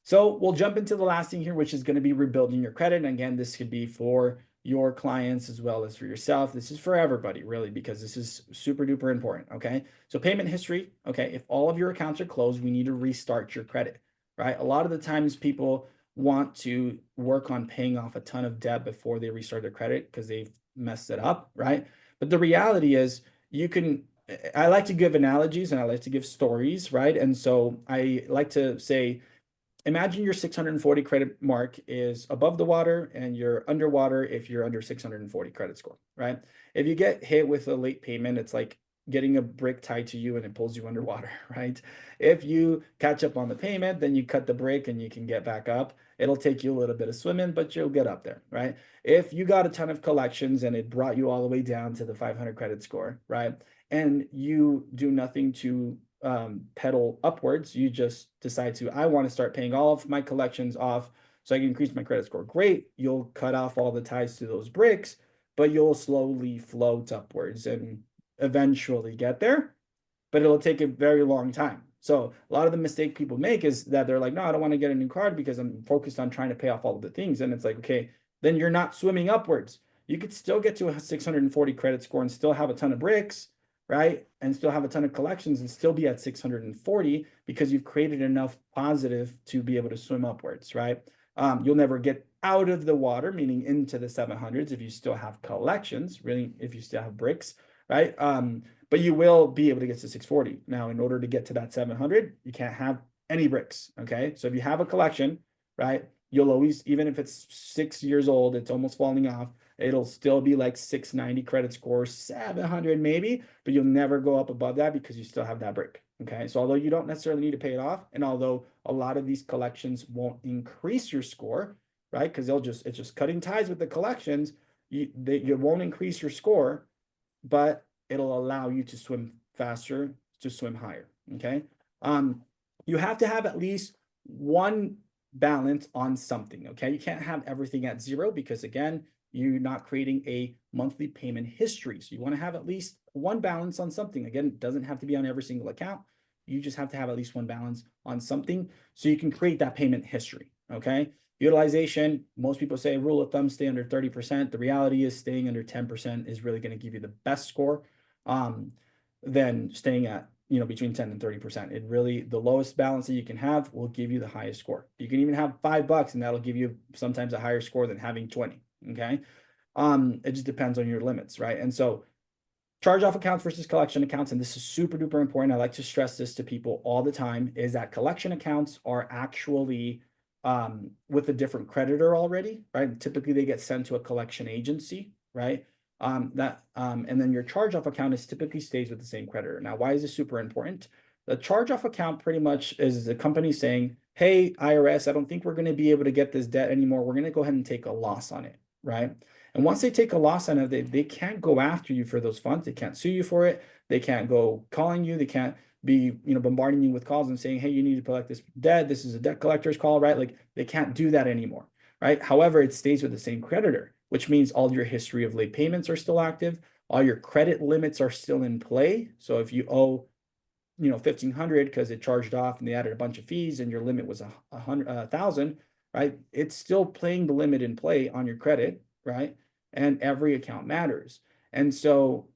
So we'll jump into the last thing here, which is going to be rebuilding your credit. And again, this could be for your clients as well as for yourself. This is for everybody, really, because this is super duper important. Okay. So payment history. Okay. If all of your accounts are closed, we need to restart your credit, right? A lot of the times people want to work on paying off a ton of debt before they restart their credit because they've messed it up, right? But the reality is you can, I like to give analogies and I like to give stories, right? And so I like to say, imagine your 640 credit mark is above the water and you're underwater if you're under 640 credit score, right? If you get hit with a late payment, it's like getting a brick tied to you and it pulls you underwater, right? If you catch up on the payment, then you cut the brick and you can get back up. It'll take you a little bit of swimming, but you'll get up there, right? If you got a ton of collections and it brought you all the way down to the 500 credit score, right? And you do nothing to pedal upwards, you just decide to, I want to start paying all of my collections off so I can increase my credit score. Great. You'll cut off all the ties to those bricks, but you'll slowly float upwards and eventually get there, but it'll take a very long time. So a lot of the mistake people make is that they're like, no, I don't want to get a new card because I'm focused on trying to pay off all of the things. And it's like, okay, then you're not swimming upwards. You could still get to a 640 credit score and still have a ton of bricks, right? And still have a ton of collections and still be at 640 because you've created enough positive to be able to swim upwards, right? You'll never get out of the water, meaning into the 700s if you still have collections, really, if you still have bricks, right? But you will be able to get to 640. Now, in order to get to that 700, you can't have any bricks, okay? So if you have a collection, right, you'll always, even if it's 6 years old, it's almost falling off, it'll still be like 690 credit score, 700 maybe, but you'll never go up above that because you still have that brick, okay? So although you don't necessarily need to pay it off, and although a lot of these collections won't increase your score, right, because it's just cutting ties with the collections, you won't increase your score, but it'll allow you to swim faster, to swim higher, okay? You have to have at least one balance on something, okay? You can't have everything at zero because, again, you're not creating a monthly payment history. So you want to have at least one balance on something. Again, it doesn't have to be on every single account. You just have to have at least one balance on something so you can create that payment history, okay? Utilization, most people say rule of thumb, stay under 30%. The reality is staying under 10% is really going to give you the best score than staying at, between 10 and 30%. It really, the lowest balance that you can have will give you the highest score. You can even have $5 and that'll give you sometimes a higher score than having 20. Okay. It just depends on your limits, right? And so charge-off accounts versus collection accounts, and this is super duper important. I like to stress this to people all the time, is that collection accounts are actually with a different creditor already, right? Typically they get sent to a collection agency, right? And then your charge-off account typically stays with the same creditor. Now, why is this super important? The charge-off account pretty much is the company saying, hey, IRS, I don't think we're going to be able to get this debt anymore. We're going to go ahead and take a loss on it, right? And once they take a loss on it, they can't go after you for those funds. They can't sue you for it. They can't go calling you. They can't be, bombarding you with calls and saying, hey, you need to collect this debt. This is a debt collector's call, right? Like they can't do that anymore, right? However, it stays with the same creditor, which means all your history of late payments are still active. All your credit limits are still in play. So if you owe, 1,500 because it charged off and they added a bunch of fees and your limit was 1,000, right? It's still playing the limit in play on your credit, right? And every account matters. And so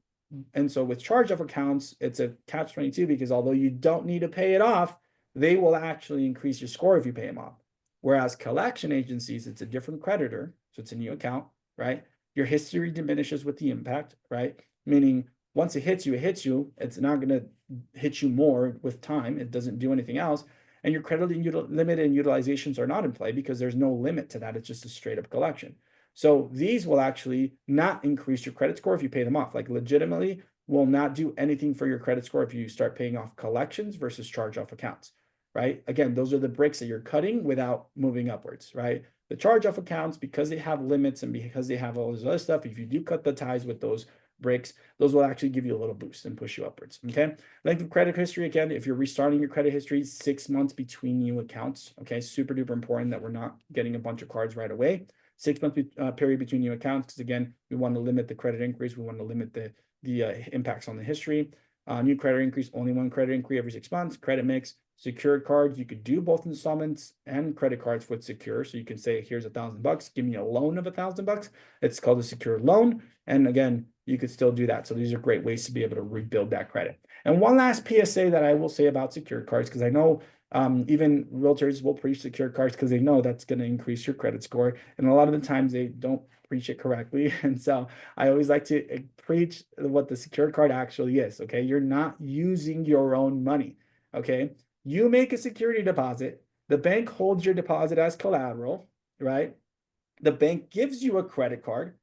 with charge-off accounts, it's a catch-22 because although you don't need to pay it off, they will actually increase your score if you pay them off. Whereas collection agencies, it's a different creditor, so it's a new account, right? Your history diminishes with the impact, right? Meaning once it hits you, it hits you. It's not going to hit you more with time. It doesn't do anything else. And your credit limit and utilizations are not in play because there's no limit to that. It's just a straight up collection. So these will actually not increase your credit score if you pay them off. Like legitimately will not do anything for your credit score if you start paying off collections versus charge-off accounts, right? Again, those are the bricks that you're cutting without moving upwards, right? The charge-off accounts, because they have limits and because they have all this other stuff, if you do cut the ties with those bricks, those will actually give you a little boost and push you upwards, okay? Length of credit history, again, if you're restarting your credit history, 6 months between new accounts, okay? Super duper important that we're not getting a bunch of cards right away. 6 month period between new accounts, because again, we want to limit the credit increase. We want to limit the impacts on the history. New credit increase, only one credit increase every 6 months. Credit mix, secured cards. You could do both installments and credit cards with secure. So you can say, here's $1,000, give me a loan of $1,000. It's called a secured loan. And again, you could still do that. So these are great ways to be able to rebuild that credit. And one last PSA that I will say about secured cards, because I know Even realtors will preach secured cards because they know that's going to increase your credit score. And a lot of the times they don't preach it correctly. And so I always like to preach what the secured card actually is. Okay. You're not using your own money. Okay. You make a security deposit. The bank holds your deposit as collateral, right? The bank gives you a credit card.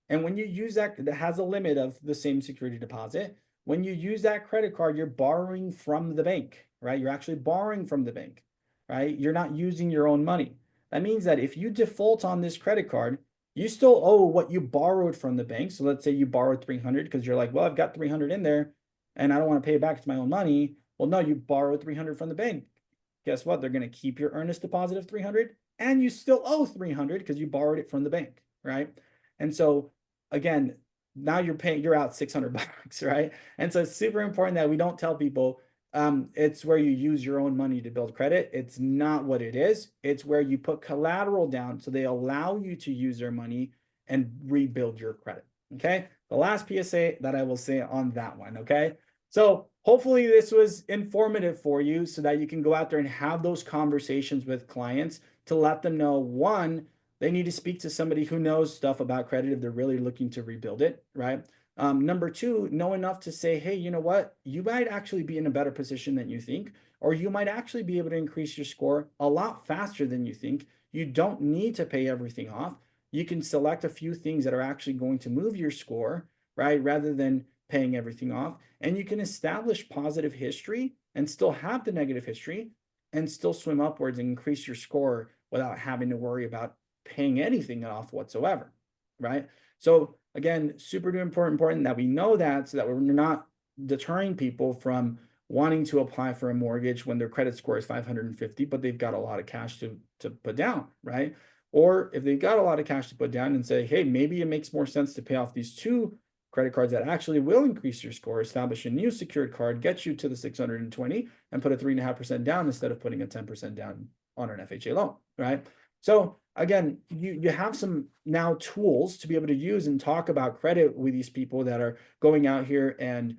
And when you use that, that has a limit of the same security deposit. When you use that credit card, you're borrowing from the bank, right? You're actually borrowing from the bank, right? You're not using your own money. That means that if you default on this credit card, you still owe what you borrowed from the bank. So let's say you borrowed 300 because you're like, well, I've got 300 in there and I don't want to pay it back to my own money. Well, no, you borrowed 300 from the bank. Guess what? They're going to keep your earnest deposit of 300 and you still owe 300 because you borrowed it from the bank, right? And so again, now you're out 600 bucks, right? And so it's super important that we don't tell people it's where you use your own money to build credit. It's not what it is. It's where you put collateral down so they allow you to use their money and rebuild your credit. Okay. The last PSA that I will say on that one. Okay. So hopefully this was informative for you so that you can go out there and have those conversations with clients to let them know, one, they need to speak to somebody who knows stuff about credit if they're really looking to rebuild it, right? Number two, know enough to say, hey, you know what? You might actually be in a better position than you think, or you might actually be able to increase your score a lot faster than you think. You don't need to pay everything off. You can select a few things that are actually going to move your score, right? Rather than paying everything off. And you can establish positive history and still have the negative history and still swim upwards and increase your score without having to worry about paying anything off whatsoever, right? So again, super important that we know that so that we're not deterring people from wanting to apply for a mortgage when their credit score is 550, but they've got a lot of cash to put down, right? Or if they've got a lot of cash to put down and say, hey, maybe it makes more sense to pay off these two credit cards that actually will increase your score, establish a new secured card, get you to the 620 and put a 3.5% down instead of putting a 10% down on an FHA loan, right? So again, you have some now tools to be able to use and talk about credit with these people that are going out here and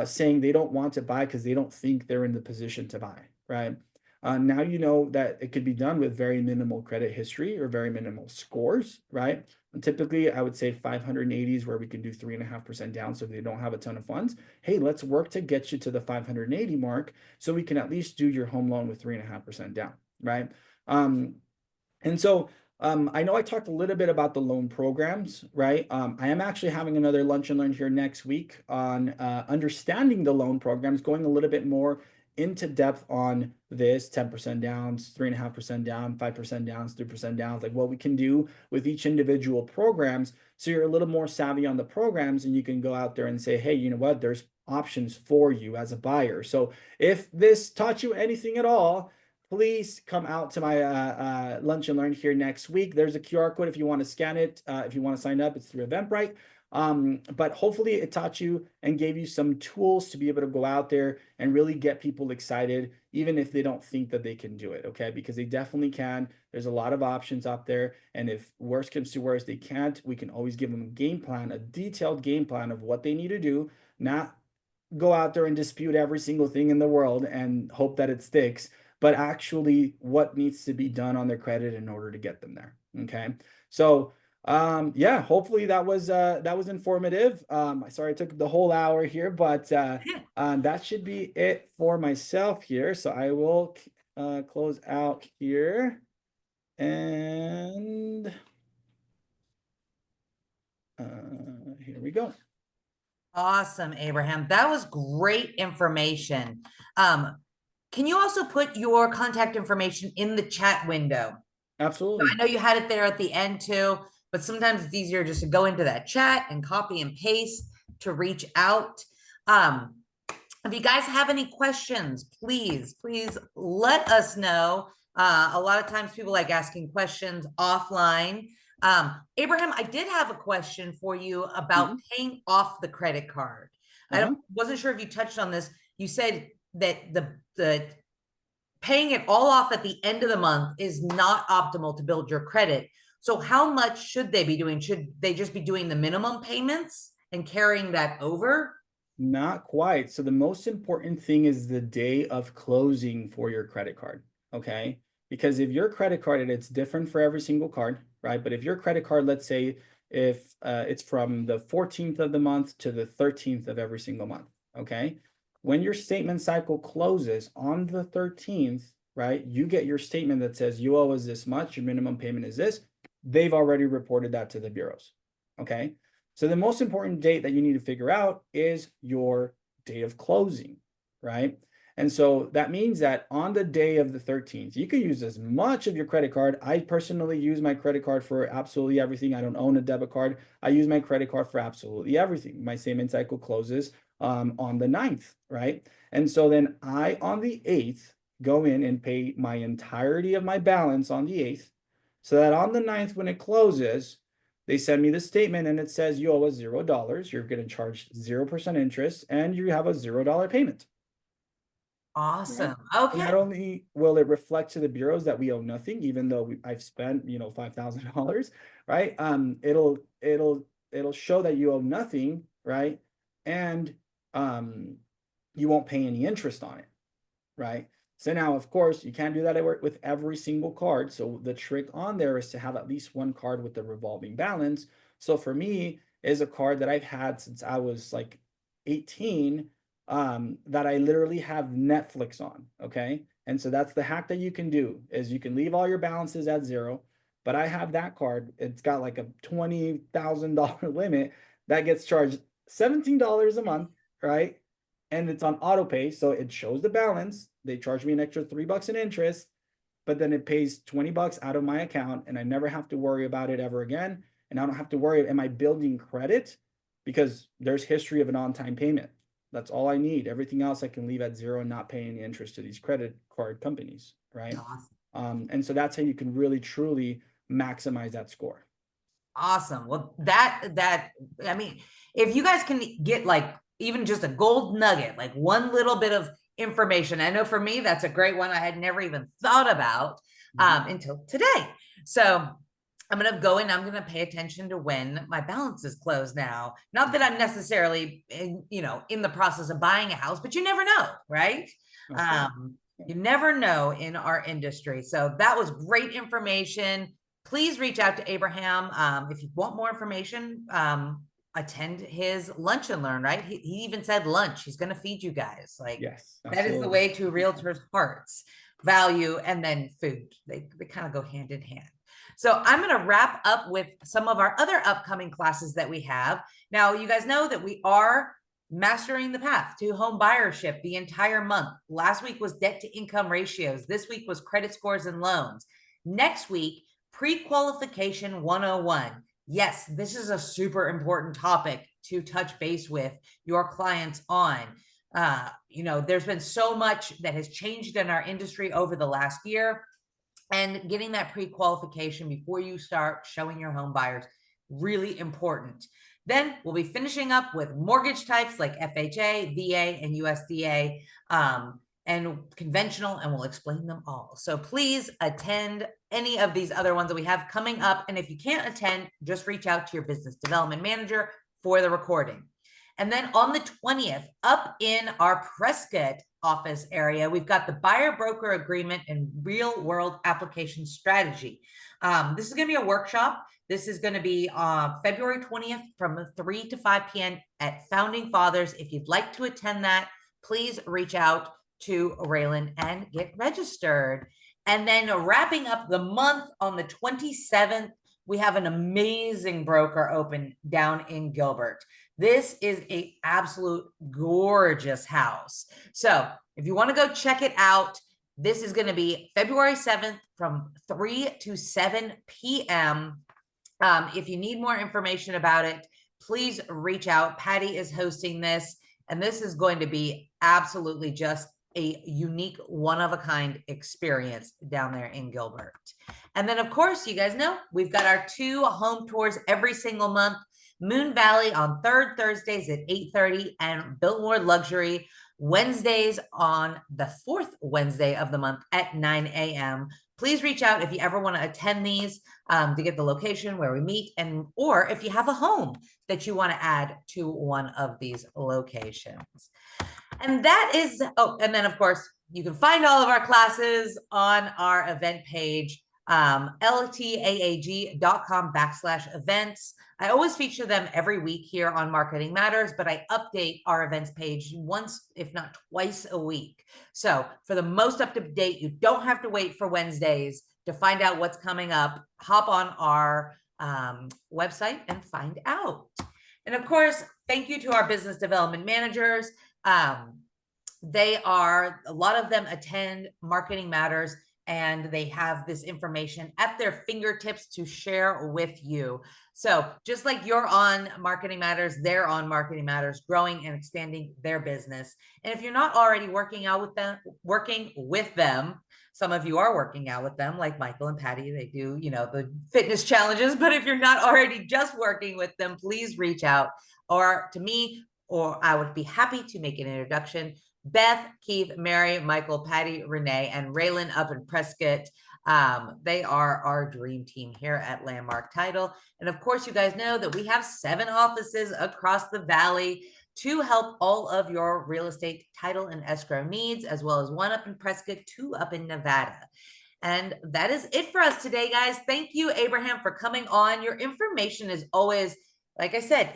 saying they don't want to buy because they don't think they're in the position to buy, right? Now you know that it could be done with very minimal credit history or very minimal scores, right? And typically, I would say 580 is where we can do 3.5% down. So if they don't have a ton of funds, hey, let's work to get you to the 580 mark so we can at least do your home loan with 3.5% down, right? And so I know I talked a little bit about the loan programs, right? I am actually having another lunch and learn here next week on understanding the loan programs, going a little bit more into depth on this 10% downs, 3.5% down, 5% downs, 3% downs, like what we can do with each individual programs. So you're a little more savvy on the programs and you can go out there and say, hey, you know what, there's options for you as a buyer. So if this taught you anything at all, please come out to my lunch and learn here next week. There's a QR code if you want to scan it. If you want to sign up, it's through Eventbrite. But hopefully it taught you and gave you some tools to be able to go out there and really get people excited, even if they don't think that they can do it, okay? Because they definitely can. There's a lot of options out there. And if worst comes to worst, they can't, we can always give them a game plan, a detailed game plan of what they need to do, not go out there and dispute every single thing in the world and hope that it sticks, but actually what needs to be done on their credit in order to get them there. Okay. So yeah, hopefully that was informative. Sorry I took the whole hour here, but that should be it for myself here. So I will close out here and here we go. Awesome, Abraham. That was great information. Can you also put your contact information in the chat window? Absolutely. I know you had it there at the end too, but sometimes it's easier just to go into that chat and copy and paste to reach out. If you guys have any questions, please let us know. A lot of times people like asking questions offline. Abraham, I did have a question for you about paying off the credit card. I wasn't sure if you touched on this. You said that the paying it all off at the end of the month is not optimal to build your credit. So how much should they be doing? Should they just be doing the minimum payments and carrying that over? Not quite. So the most important thing is the day of closing for your credit card. Okay. Because if your credit card, and it's different for every single card, right? But if your credit card, let's say if it's from the 14th of the month to the 13th of every single month, okay? When your statement cycle closes on the 13th, right? You get your statement that says you owe us this much, your minimum payment is this. They've already reported that to the bureaus. Okay. So the most important date that you need to figure out is your date of closing, right? And so that means that on the day of the 13th, you can use as much of your credit card. I personally use my credit card for absolutely everything. I don't own a debit card. I use my credit card for absolutely everything. My statement cycle closes on the 9th, right? And so then I, on the 8th, go in and pay my entirety of my balance on the 8th, so that on the 9th, when it closes, they send me the statement and it says you owe us $0. You're going to charge 0% interest and you have a $0 payment. Right? Awesome. So Okay. not only will it reflect to the bureaus that we owe nothing, even though I've spent, $5,000, right? It'll show that you owe nothing, right? And you won't pay any interest on it, right? So now, of course, you can't do that with every single card. So the trick on there is to have at least one card with the revolving balance. So for me, is a card that I've had since I was like 18, that I literally have Netflix on. Okay. And so that's the hack that you can do, is you can leave all your balances at 0, but I have that card. It's got like a $20,000 limit that gets charged $17 a month, right? And it's on auto pay, so it shows the balance. They charge me an extra $3 in interest, but then it pays $20 out of my account, and I never have to worry about it ever again. And I don't have to worry, am I building credit? Because there's history of an on-time payment. That's all I need. Everything else I can leave at 0 and not pay any interest to these credit card companies, right? Awesome. And so that's how you can really truly maximize that score. Awesome. Well, I mean, if you guys can get like even just a gold nugget, like one little bit of information, I know for me, that's a great one I had never even thought about until today. So I'm going to go in, I'm going to pay attention to when my balance is closed now. Not that I'm necessarily in the process of buying a house, but you never know, right? You never know in our industry. So that was great information. Please reach out to Abraham. If you want more information, attend his lunch and learn, right? He even said lunch. He's going to feed you guys. Like, yes, that is the way to realtors' hearts, value, and then food. They kind of go hand in hand. So I'm going to wrap up with some of our other upcoming classes that we have. Now, you guys know that we are mastering the path to home buyership the entire month. Last week was debt to income ratios. This week was credit scores and loans. Next week, Pre-Qualification 101. Yes, this is a super important topic to touch base with your clients on. There's been so much that has changed in our industry over the last year, and getting that pre-qualification before you start showing your home buyers, really important. Then we'll be finishing up with mortgage types like FHA, VA, and USDA, and conventional, and we'll explain them all. So please attend any of these other ones that we have coming up. And if you can't attend, just reach out to your business development manager for the recording. And then on the 20th, up in our Prescott office area, we've got the buyer broker agreement and real world application strategy. This is going to be a workshop. This is going to be February 20th from 3 to 5 p.m. at Founding Fathers. If you'd like to attend that, please reach out to Raylan and get registered. And then wrapping up the month on the 27th, we have an amazing broker open down in Gilbert. This is an absolute gorgeous house. So if you want to go check it out, this is going to be February 7th from 3 to 7 p.m. If you need more information about it, please reach out. Patty is hosting this, and this is going to be absolutely just a unique, one-of-a-kind experience down there in Gilbert. And then, of course, you guys know we've got our 2 home tours every single month. Moon Valley on third Thursdays at 8:30, and Biltmore Luxury Wednesdays on the 4th Wednesday of the month at 9 a.m. please reach out if you ever want to attend these, to get the location where we meet, and or if you have a home that you want to add to one of these locations. And that is, oh, and then of course, you can find all of our classes on our event page, ltaag.com/events. I always feature them every week here on Marketing Matters, but I update our events page once, if not twice a week. So for the most up to date, you don't have to wait for Wednesdays to find out what's coming up. Hop on our website and find out. And of course, thank you to our business development managers. They are, a lot of them attend Marketing Matters, and they have this information at their fingertips to share with you. So just like you're on Marketing Matters, they're on Marketing Matters, growing and expanding their business. And if you're not already working with them, some of you are working out with them, like Michael and Patty. They do, the fitness challenges. But if you're not already just working with them, please reach out or to me, or I would be happy to make an introduction. Beth, Keith, Mary, Michael, Patty, Renee, and Raylan up in Prescott. They are our dream team here at Landmark Title. And of course, you guys know that we have 7 offices across the valley to help all of your real estate title and escrow needs, as well as 1 up in Prescott, 2 up in Nevada. And that is it for us today, guys. Thank you, Abraham, for coming on. Your information is always, like I said,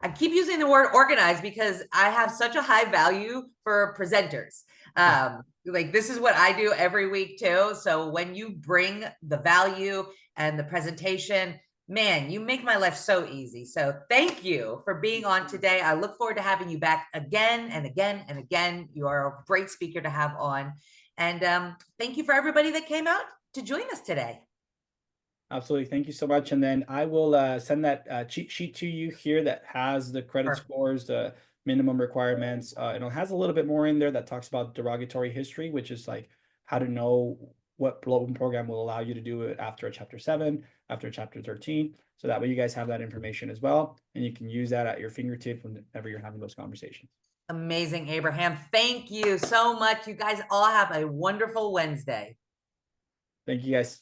I keep using the word organized because I have such a high value for presenters. Like this is what I do every week too. So when you bring the value and the presentation, man, you make my life so easy. So thank you for being on today. I look forward to having you back again and again and again. You are a great speaker to have on. And thank you for everybody that came out to join us today. Absolutely. Thank you so much. And then I will send that cheat sheet to you here that has the credit scores, the minimum requirements. And it has a little bit more in there that talks about derogatory history, which is like how to know what loan program will allow you to do it after a Chapter 7, after Chapter 13. So that way you guys have that information as well. And you can use that at your fingertip whenever you're having those conversations. Amazing, Abraham. Thank you so much. You guys all have a wonderful Wednesday. Thank you, guys.